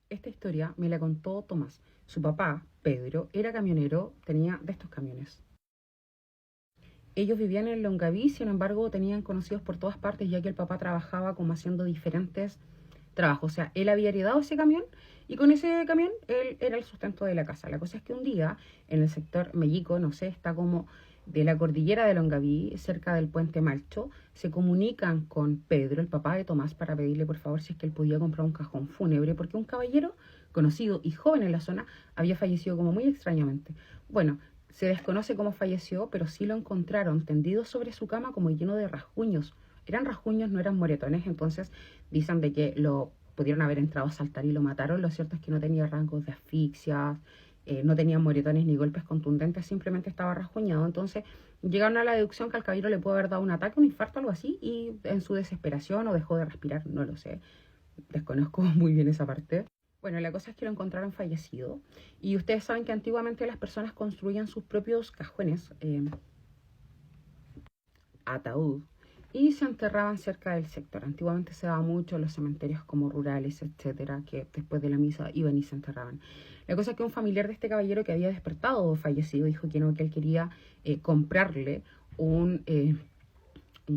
Esta historia me la contó Tomás. Su papá, Pedro, era camionero, tenía de estos camiones. Ellos vivían en Longaví, sin embargo, tenían conocidos por todas partes, ya que el papá trabajaba como haciendo diferentes trabajos. O sea, él había heredado ese camión y con ese camión él era el sustento de la casa. La cosa es que un día, en el sector Mellico, no sé, está como de la cordillera de Longaví, cerca del puente Malcho, se comunican con Pedro, el papá de Tomás, para pedirle por favor si es que él podía comprar un cajón fúnebre, porque un caballero conocido y joven en la zona había fallecido como muy extrañamente. Bueno, se desconoce cómo falleció, pero sí lo encontraron tendido sobre su cama como lleno de rasguños. Eran rasguños, no eran moretones, entonces dicen de que lo pudieron haber entrado a saltar y lo mataron. Lo cierto es que no tenía rasgos de asfixia, no tenía moretones ni golpes contundentes, simplemente estaba rasguñado. Entonces llegaron a la deducción que al caballero le pudo haber dado un ataque, un infarto, algo así, y en su desesperación o dejó de respirar, no lo sé. Desconozco muy bien esa parte. Bueno, la cosa es que lo encontraron fallecido. Y ustedes saben que antiguamente las personas construían sus propios cajones, ataúd, y se enterraban cerca del sector. Antiguamente se daba mucho en los cementerios como rurales, etcétera, que después de la misa iban y se enterraban. La cosa es que un familiar de este caballero que había despertado fallecido dijo que no, que él quería comprarle un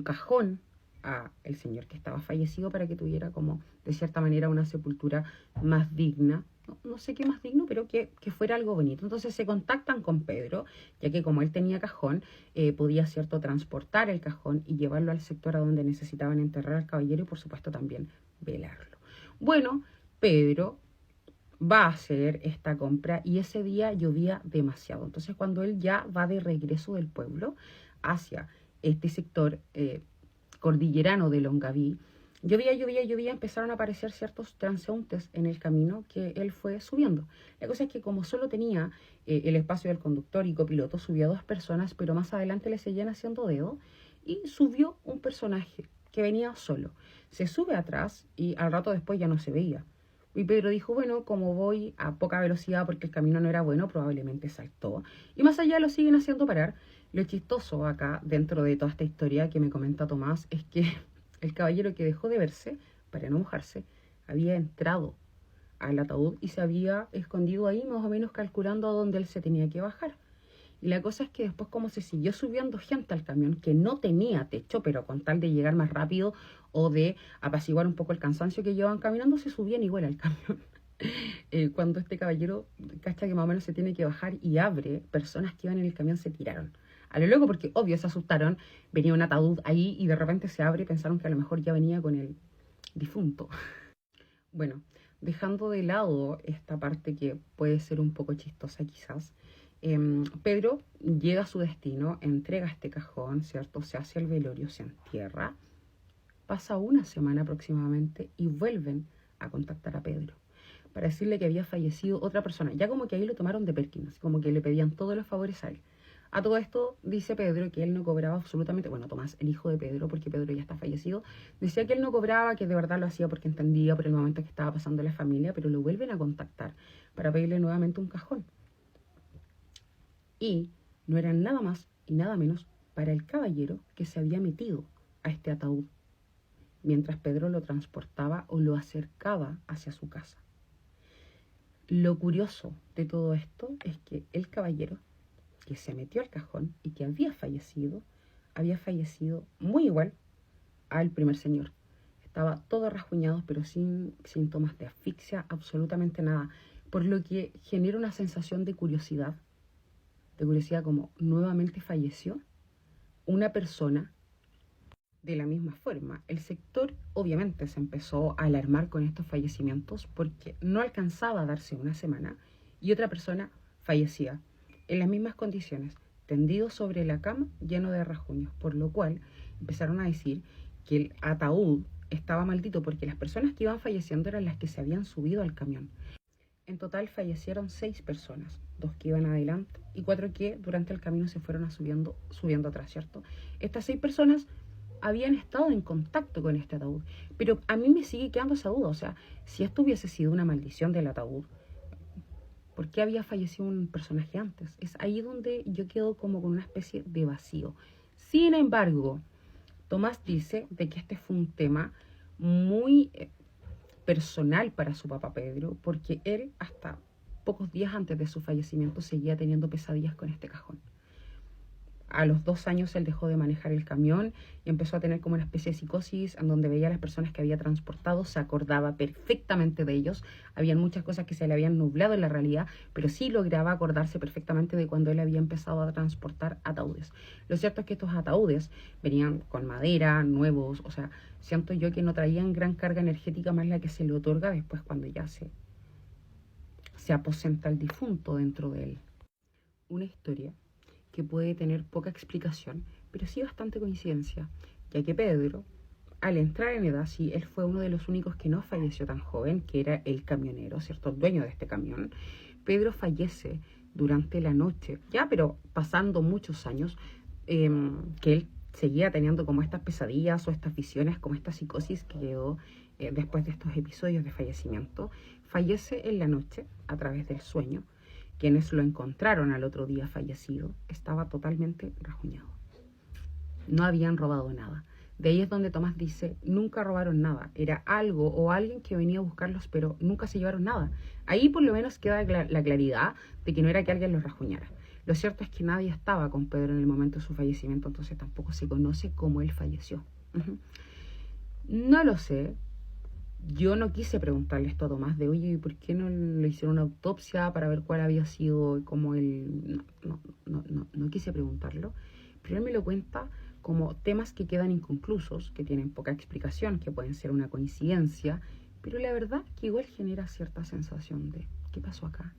cajón a el señor que estaba fallecido para que tuviera como de cierta manera una sepultura más digna. No sé qué más digno, pero que fuera algo bonito. Entonces se contactan con Pedro, ya que como él tenía cajón, podía, cierto, transportar el cajón y llevarlo al sector a donde necesitaban enterrar al caballero y por supuesto también velarlo. Bueno, Pedro va a hacer esta compra y ese día llovía demasiado. Entonces cuando él ya va de regreso del pueblo hacia este sector cordillerano de Longaví, llovía, empezaron a aparecer ciertos transeúntes en el camino que él fue subiendo. La cosa es que como solo tenía el espacio del conductor y copiloto, subió a dos personas, pero más adelante le seguían haciendo dedo y subió un personaje que venía solo. Se sube atrás y al rato después ya no se veía. Y Pedro dijo, bueno, como voy a poca velocidad porque el camino no era bueno, probablemente saltó. Y más allá lo siguen haciendo parar. Lo chistoso acá, dentro de toda esta historia que me comenta Tomás, es que el caballero que dejó de verse, para no mojarse, había entrado al ataúd y se había escondido ahí, más o menos calculando a dónde él se tenía que bajar. Y la cosa es que después, como se siguió subiendo gente al camión que no tenía techo, pero con tal de llegar más rápido o de apaciguar un poco el cansancio que llevaban caminando, se subían igual al camión. Cuando este caballero cacha que más o menos se tiene que bajar y abre, personas que iban en el camión se tiraron. A lo loco, porque obvio se asustaron, venía un ataúd ahí y de repente se abre y pensaron que a lo mejor ya venía con el difunto. Bueno, dejando de lado esta parte que puede ser un poco chistosa quizás, Pedro llega a su destino, entrega este cajón, ¿cierto? Se hace el velorio, se entierra, pasa una semana aproximadamente y vuelven a contactar a Pedro para decirle que había fallecido otra persona. Ya como que ahí lo tomaron de Perkins, como que le pedían todos los favores a él. A todo esto dice Pedro que él no cobraba absolutamente, bueno, Tomás, el hijo de Pedro, porque Pedro ya está fallecido, decía que él no cobraba, que de verdad lo hacía porque entendía por el momento que estaba pasando la familia, pero lo vuelven a contactar para pedirle nuevamente un cajón. Y no era nada más y nada menos para el caballero que se había metido a este ataúd mientras Pedro lo transportaba o lo acercaba hacia su casa. Lo curioso de todo esto es que el caballero que se metió al cajón y que había fallecido muy igual al primer señor. Estaba todo rasguñado, pero sin síntomas de asfixia, absolutamente nada. Por lo que genera una sensación de curiosidad como nuevamente falleció una persona de la misma forma. El sector obviamente se empezó a alarmar con estos fallecimientos porque no alcanzaba a darse una semana y otra persona fallecía en las mismas condiciones, tendido sobre la cama lleno de rasguños, por lo cual empezaron a decir que el ataúd estaba maldito porque las personas que iban falleciendo eran las que se habían subido al camión. En total fallecieron 6 personas, 2 que iban adelante y 4 que durante el camino se fueron subiendo atrás, ¿cierto? Estas 6 personas habían estado en contacto con este ataúd, pero a mí me sigue quedando esa duda, o sea, si esto hubiese sido una maldición del ataúd, ¿por qué había fallecido un personaje antes? Es ahí donde yo quedo como con una especie de vacío. Sin embargo, Tomás dice de que este fue un tema muy personal para su papá Pedro, porque él hasta pocos días antes de su fallecimiento seguía teniendo pesadillas con este cajón. A los 2 años él dejó de manejar el camión y empezó a tener como una especie de psicosis en donde veía a las personas que había transportado, se acordaba perfectamente de ellos. Habían muchas cosas que se le habían nublado en la realidad, pero sí lograba acordarse perfectamente de cuando él había empezado a transportar ataúdes. Lo cierto es que estos ataúdes venían con madera, nuevos, o sea, siento yo que no traían gran carga energética más la que se le otorga después cuando ya se aposenta el difunto dentro de él. Una historia que puede tener poca explicación, pero sí bastante coincidencia, ya que Pedro, al entrar en edad, sí, él fue uno de los únicos que no falleció tan joven, que era el camionero, ¿cierto? El dueño de este camión. Pedro fallece durante la noche, ya, pero pasando muchos años, que él seguía teniendo como estas pesadillas o estas visiones, como esta psicosis que quedó después de estos episodios de fallecimiento. Fallece en la noche a través del sueño. Quienes lo encontraron al otro día fallecido estaba totalmente rajuñado. No habían robado nada. De ahí es donde Tomás dice, nunca robaron nada. Era algo o alguien que venía a buscarlos, pero nunca se llevaron nada. Ahí por lo menos queda la claridad de que no era que alguien los rajuñara. Lo cierto es que nadie estaba con Pedro en el momento de su fallecimiento, entonces tampoco se conoce cómo él falleció. No lo sé. Yo no quise preguntarle esto a Tomás de, oye, ¿por qué no le hicieron una autopsia para ver cuál había sido como el... No quise preguntarlo, pero él me lo cuenta como temas que quedan inconclusos, que tienen poca explicación, que pueden ser una coincidencia, pero la verdad que igual genera cierta sensación de, ¿qué pasó acá?